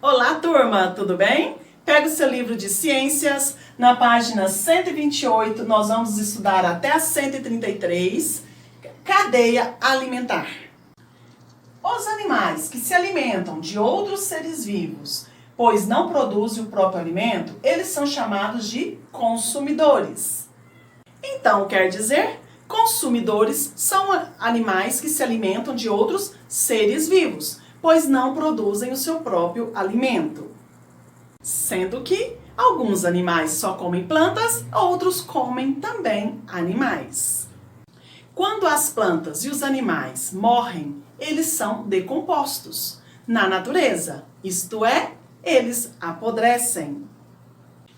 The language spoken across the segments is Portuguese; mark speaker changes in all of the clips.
Speaker 1: Olá, turma, tudo bem? Pega o seu livro de ciências, na página 128, nós vamos estudar até a 133, cadeia alimentar. Os animais que se alimentam de outros seres vivos, pois não produzem o próprio alimento, eles são chamados de consumidores. Então, quer dizer, consumidores são animais que se alimentam de outros seres vivos, pois não produzem o seu próprio alimento. Sendo que alguns animais só comem plantas, outros comem também animais. Quando as plantas e os animais morrem, eles são decompostos na natureza, isto é, eles apodrecem.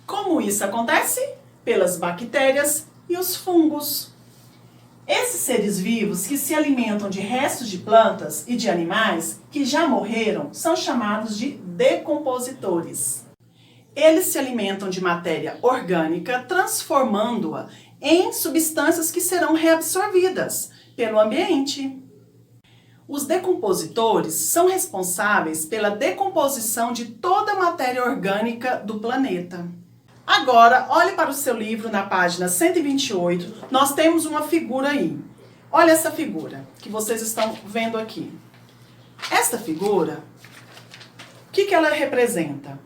Speaker 1: Como isso acontece? Pelas bactérias e os fungos. Esses seres vivos que se alimentam de restos de plantas e de animais que já morreram são chamados de decompositores. Eles se alimentam de matéria orgânica, transformando-a em substâncias que serão reabsorvidas pelo ambiente. Os decompositores são responsáveis pela decomposição de toda a matéria orgânica do planeta. Agora, olhe para o seu livro na página 128, nós temos uma figura aí. Olha essa figura que vocês estão vendo aqui. Esta figura, o que ela representa?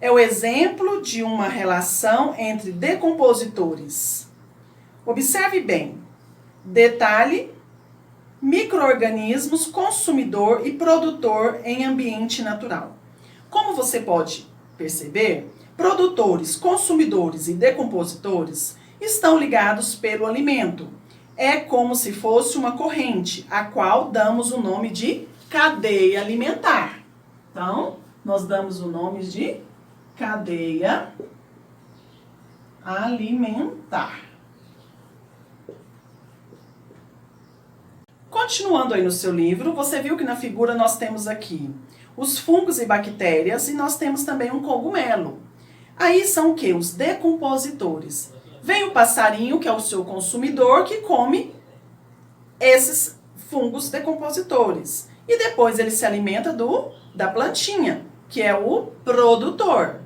Speaker 1: É o exemplo de uma relação entre decompositores. Observe bem. Detalhe: micro-organismos, consumidor e produtor em ambiente natural. Como você pode perceber, produtores, consumidores e decompositores estão ligados pelo alimento. É como se fosse uma corrente, a qual damos o nome de cadeia alimentar. Então, nós damos o nome de cadeia alimentar. Continuando aí no seu livro, você viu que na figura nós temos aqui os fungos e bactérias e nós temos também um cogumelo. Aí são o que? Os decompositores. Vem o passarinho, que é o seu consumidor, que come esses fungos decompositores. E depois ele se alimenta da plantinha, que é o produtor.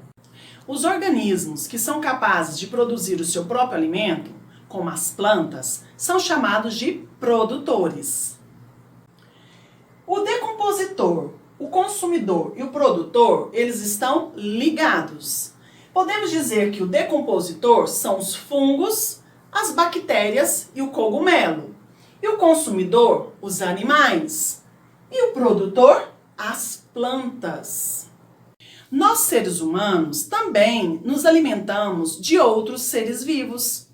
Speaker 1: Os organismos que são capazes de produzir o seu próprio alimento, como as plantas, são chamados de produtores. O decompositor, o consumidor e o produtor, eles estão ligados. Podemos dizer que o decompositor são os fungos, as bactérias e o cogumelo. E o consumidor, os animais. E o produtor, as plantas. Nós, seres humanos, também nos alimentamos de outros seres vivos.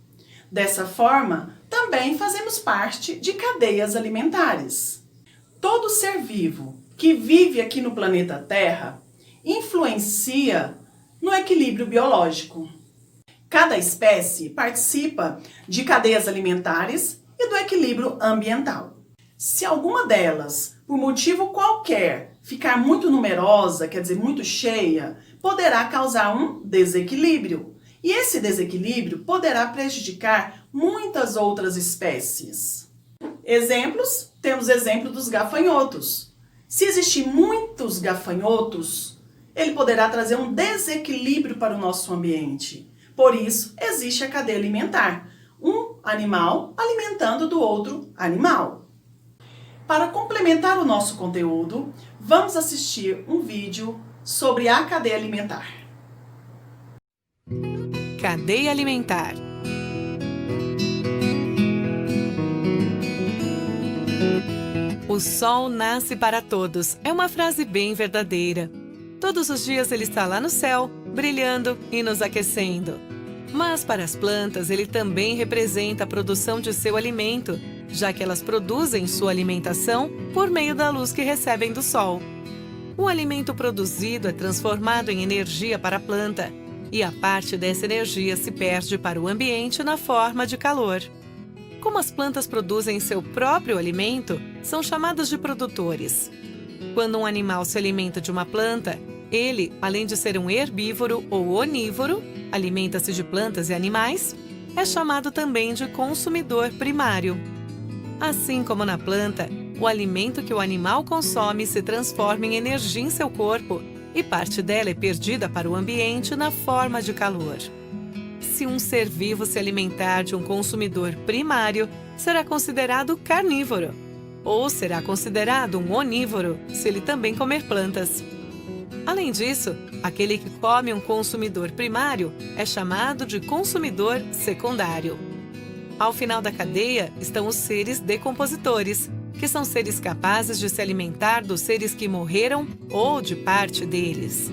Speaker 1: Dessa forma, também fazemos parte de cadeias alimentares. Todo ser vivo que vive aqui no planeta Terra influencia no equilíbrio biológico. Cada espécie participa de cadeias alimentares e do equilíbrio ambiental. Se alguma delas, por motivo qualquer, ficar muito numerosa, quer dizer, muito cheia, poderá causar um desequilíbrio. E esse desequilíbrio poderá prejudicar muitas outras espécies. Exemplos, temos exemplo dos gafanhotos. Se existir muitos gafanhotos, ele poderá trazer um desequilíbrio para o nosso ambiente. Por isso, existe a cadeia alimentar. Um animal alimentando do outro animal. Para complementar o nosso conteúdo, vamos assistir um vídeo sobre a cadeia alimentar.
Speaker 2: Cadeia alimentar. O sol nasce para todos. É uma frase bem verdadeira. Todos os dias ele está lá no céu, brilhando e nos aquecendo. Mas para as plantas ele também representa a produção de seu alimento, já que elas produzem sua alimentação por meio da luz que recebem do sol. O alimento produzido é transformado em energia para a planta, e a parte dessa energia se perde para o ambiente na forma de calor. Como as plantas produzem seu próprio alimento, são chamadas de produtores. Quando um animal se alimenta de uma planta, ele, além de ser um herbívoro ou onívoro, alimenta-se de plantas e animais, é chamado também de consumidor primário. Assim como na planta, o alimento que o animal consome se transforma em energia em seu corpo e parte dela é perdida para o ambiente na forma de calor. Se um ser vivo se alimentar de um consumidor primário, será considerado carnívoro, ou será considerado um onívoro se ele também comer plantas. Além disso, aquele que come um consumidor primário é chamado de consumidor secundário. Ao final da cadeia estão os seres decompositores, que são seres capazes de se alimentar dos seres que morreram ou de parte deles.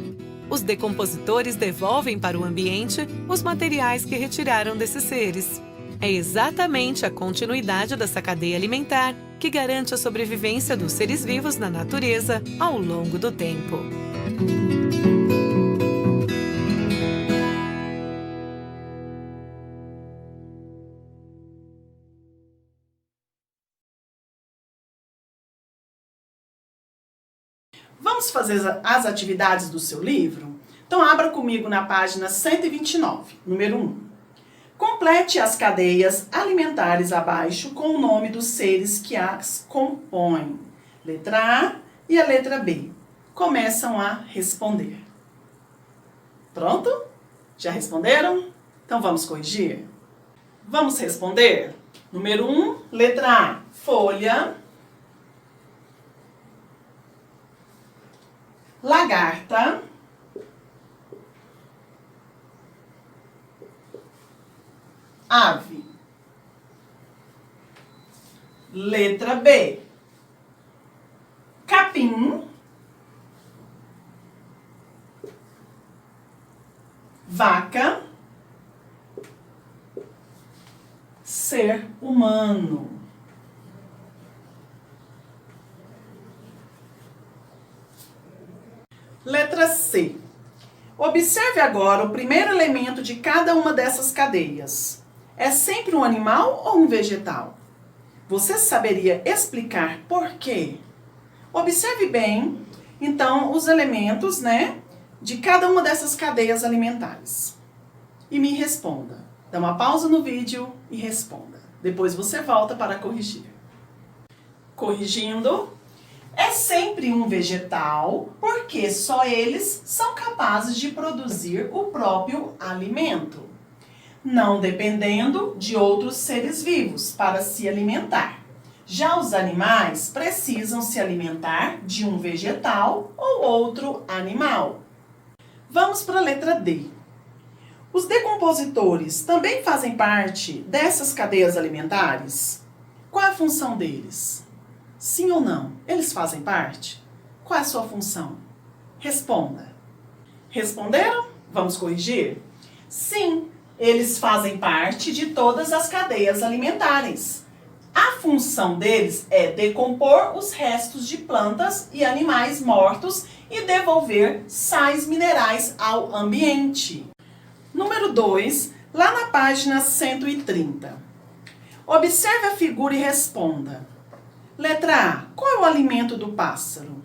Speaker 2: Os decompositores devolvem para o ambiente os materiais que retiraram desses seres. É exatamente a continuidade dessa cadeia alimentar que garante a sobrevivência dos seres vivos na natureza ao longo do tempo.
Speaker 1: Vamos fazer as atividades do seu livro? Então, abra comigo na página 129, número 1. Complete as cadeias alimentares abaixo com o nome dos seres que as compõem. Letra A e a letra B. Começam a responder. Pronto? Já responderam? Então, vamos corrigir? Vamos responder? Número 1, letra A, folha. Lagarta. Ave. Letra B. Capim. Vaca. Ser humano. Letra C. Observe agora o primeiro elemento de cada uma dessas cadeias. É sempre um animal ou um vegetal? Você saberia explicar por quê? Observe bem, então, os elementos, de cada uma dessas cadeias alimentares. E me responda. Dá uma pausa no vídeo e responda. Depois você volta para corrigir. Corrigindo. É sempre um vegetal, porque só eles são capazes de produzir o próprio alimento, não dependendo de outros seres vivos para se alimentar. Já os animais precisam se alimentar de um vegetal ou outro animal. Vamos para a letra D. Os decompositores também fazem parte dessas cadeias alimentares? Qual é a função deles? Sim ou não? Eles fazem parte? Qual é a sua função? Responda. Responderam? Vamos corrigir? Sim, eles fazem parte de todas as cadeias alimentares. A função deles é decompor os restos de plantas e animais mortos e devolver sais minerais ao ambiente. Número 2, lá na página 130. Observe a figura e responda. Letra A. Qual é o alimento do pássaro?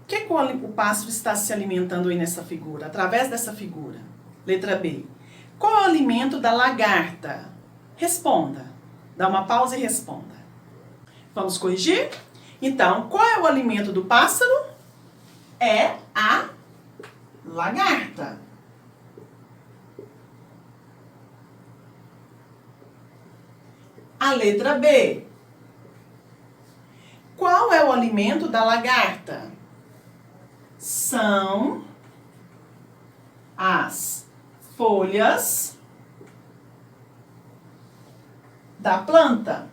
Speaker 1: O que o pássaro está se alimentando aí nessa figura, através dessa figura? Letra B. Qual é o alimento da lagarta? Responda. Dá uma pausa e responda. Vamos corrigir? Então, qual é o alimento do pássaro? É a lagarta. A letra B. Qual é o alimento da lagarta? São as folhas da planta.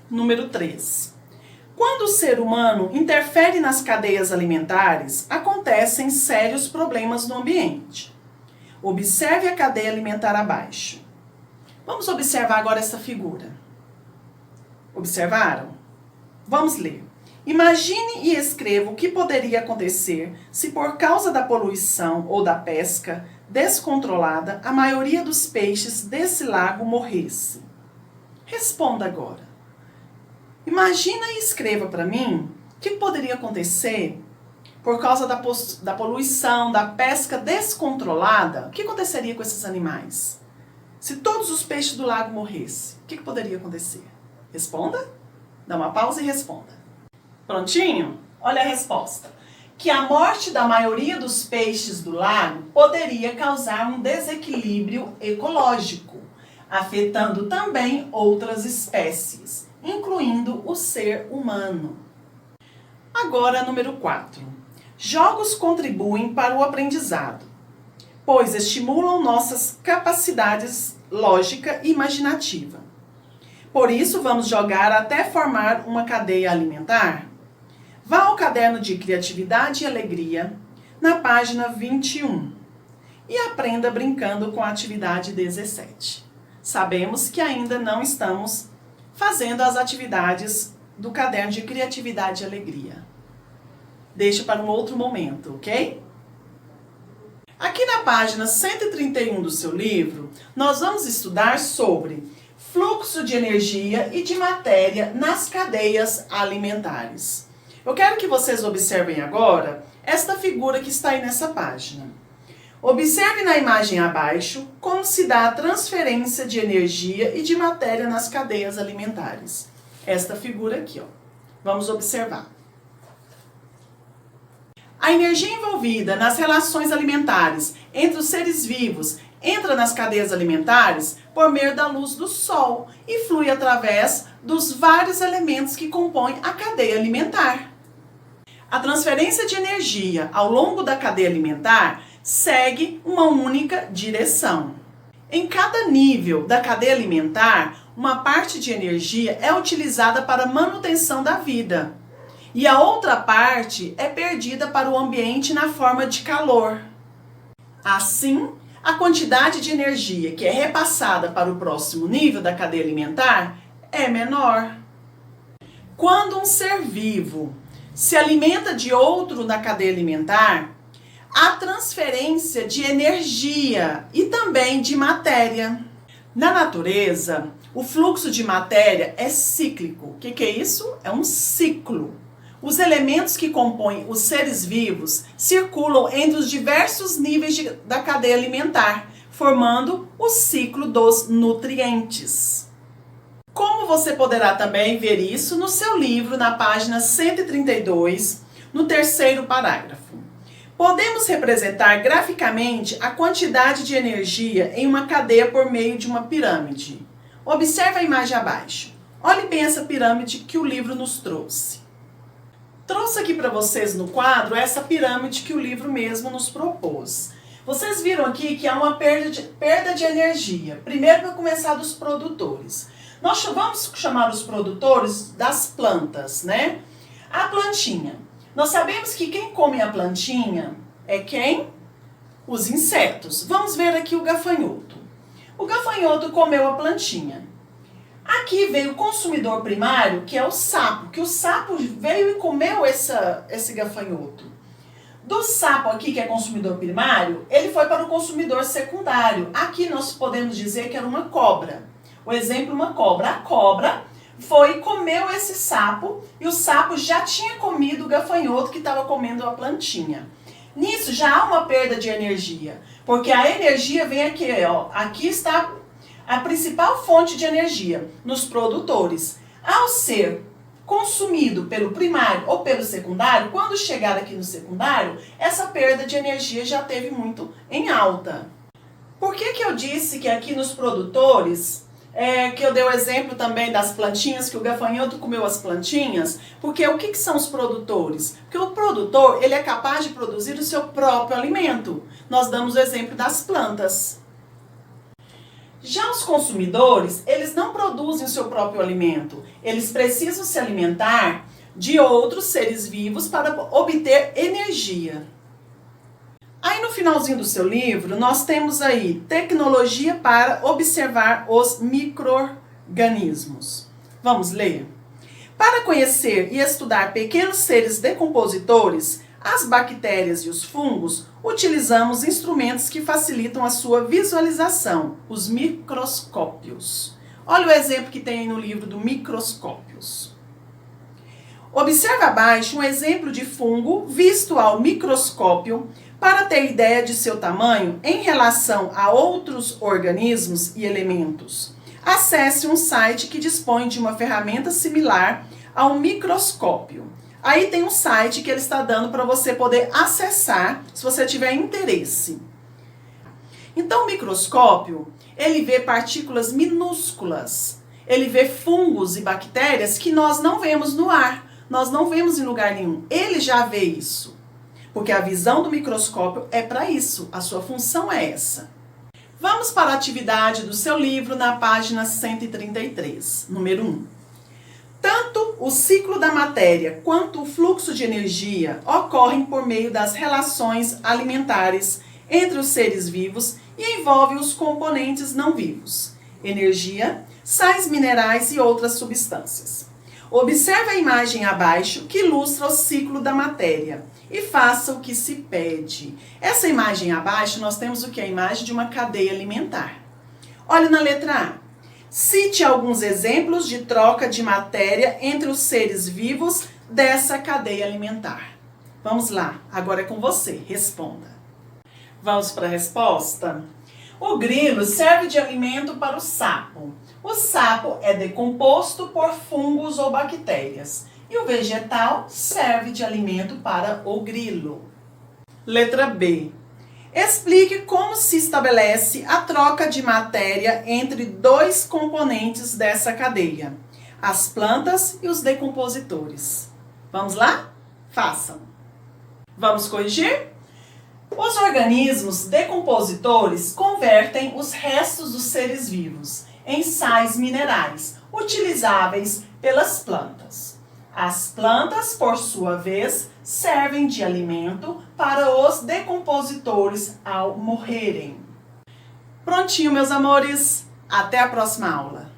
Speaker 1: Número 3. Quando o ser humano interfere nas cadeias alimentares, acontecem sérios problemas no ambiente. Observe a cadeia alimentar abaixo. Vamos observar agora essa figura. Observaram? Vamos ler. Imagine e escreva o que poderia acontecer se, por causa da poluição ou da pesca descontrolada, a maioria dos peixes desse lago morresse. Responda agora. Imagina e escreva para mim o que poderia acontecer por causa da poluição, da pesca descontrolada. O que aconteceria com esses animais? Se todos os peixes do lago morressem, o que poderia acontecer? Responda. Dá uma pausa e responda. Prontinho? Olha a resposta. Que a morte da maioria dos peixes do lago poderia causar um desequilíbrio ecológico, afetando também outras espécies, incluindo o ser humano. Agora, número 4. Jogos contribuem para o aprendizado, pois estimulam nossas capacidades lógica e imaginativa. Por isso, vamos jogar até formar uma cadeia alimentar? Vá ao caderno de Criatividade e Alegria, na página 21, e aprenda brincando com a atividade 17. Sabemos que ainda não estamos fazendo as atividades do caderno de Criatividade e Alegria. Deixa para um outro momento, ok? Aqui na página 131 do seu livro, nós vamos estudar sobre fluxo de energia e de matéria nas cadeias alimentares. Eu quero que vocês observem agora esta figura que está aí nessa página. Observe na imagem abaixo como se dá a transferência de energia e de matéria nas cadeias alimentares. Esta figura aqui, ó. Vamos observar. A energia envolvida nas relações alimentares entre os seres vivos entra nas cadeias alimentares por meio da luz do sol e flui através dos vários elementos que compõem a cadeia alimentar. A transferência de energia ao longo da cadeia alimentar segue uma única direção. Em cada nível da cadeia alimentar, uma parte de energia é utilizada para a manutenção da vida e a outra parte é perdida para o ambiente na forma de calor. Assim, a quantidade de energia que é repassada para o próximo nível da cadeia alimentar é menor. Quando um ser vivo se alimenta de outro na cadeia alimentar, há transferência de energia e também de matéria. Na natureza, o fluxo de matéria é cíclico. O que é isso? É um ciclo. Os elementos que compõem os seres vivos circulam entre os diversos níveis da cadeia alimentar, formando o ciclo dos nutrientes. Como você poderá também ver isso no seu livro, na página 132, no terceiro parágrafo. Podemos representar graficamente a quantidade de energia em uma cadeia por meio de uma pirâmide. Observe a imagem abaixo. Olhe bem essa pirâmide que o livro nos trouxe. Trouxe aqui para vocês no quadro essa pirâmide que o livro mesmo nos propôs. Vocês viram aqui que há uma perda de energia. Primeiro, para começar, dos produtores. Nós vamos chamar os produtores das plantas, né? A plantinha. Nós sabemos que quem come a plantinha é quem? Os insetos. Vamos ver aqui o gafanhoto. O gafanhoto comeu a plantinha. Aqui veio o consumidor primário, que é o sapo, que o sapo veio e comeu esse gafanhoto. Do sapo aqui, que é consumidor primário, ele foi para o consumidor secundário. Aqui nós podemos dizer que era uma cobra. O exemplo, uma cobra. A cobra foi e comeu esse sapo, e o sapo já tinha comido o gafanhoto que estava comendo a plantinha. Nisso já há uma perda de energia, porque a energia vem aqui, ó. Aqui está a principal fonte de energia, nos produtores. Ao ser consumido pelo primário ou pelo secundário, quando chegar aqui no secundário, essa perda de energia já teve muito em alta. Por que eu disse que aqui nos produtores, que eu dei o exemplo também das plantinhas, que o gafanhoto comeu as plantinhas? Porque o que são os produtores? Porque o produtor, ele é capaz de produzir o seu próprio alimento. Nós damos o exemplo das plantas. Já os consumidores, eles não produzem o seu próprio alimento. Eles precisam se alimentar de outros seres vivos para obter energia. Aí no finalzinho do seu livro, nós temos aí tecnologia para observar os micro-organismos. Vamos ler? Para conhecer e estudar pequenos seres decompositores, as bactérias e os fungos, utilizamos instrumentos que facilitam a sua visualização, os microscópios. Olha o exemplo que tem aí no livro do microscópios. Observe abaixo um exemplo de fungo visto ao microscópio para ter ideia de seu tamanho em relação a outros organismos e elementos. acesse um site que dispõe de uma ferramenta similar ao microscópio. Aí tem um site que ele está dando para você poder acessar, se você tiver interesse. Então, o microscópio, ele vê partículas minúsculas. Ele vê fungos e bactérias que nós não vemos no ar, nós não vemos em lugar nenhum. Ele já vê isso, porque a visão do microscópio é para isso, a sua função é essa. Vamos para a atividade do seu livro na página 133, número 1. Tanto o ciclo da matéria quanto o fluxo de energia ocorrem por meio das relações alimentares entre os seres vivos e envolvem os componentes não vivos, energia, sais minerais e outras substâncias. Observe a imagem abaixo que ilustra o ciclo da matéria e faça o que se pede. Essa imagem abaixo nós temos o que? A imagem de uma cadeia alimentar. Olhe na letra A. Cite alguns exemplos de troca de matéria entre os seres vivos dessa cadeia alimentar. Vamos lá, agora é com você, responda. Vamos para a resposta? O grilo serve de alimento para o sapo. O sapo é decomposto por fungos ou bactérias. E o vegetal serve de alimento para o grilo. Letra B. Explique como se estabelece a troca de matéria entre dois componentes dessa cadeia, as plantas e os decompositores. Vamos lá? Façam. Vamos corrigir? Os organismos decompositores convertem os restos dos seres vivos em sais minerais, utilizáveis pelas plantas. As plantas, por sua vez, servem de alimento para os decompositores ao morrerem. Prontinho, meus amores. Até a próxima aula.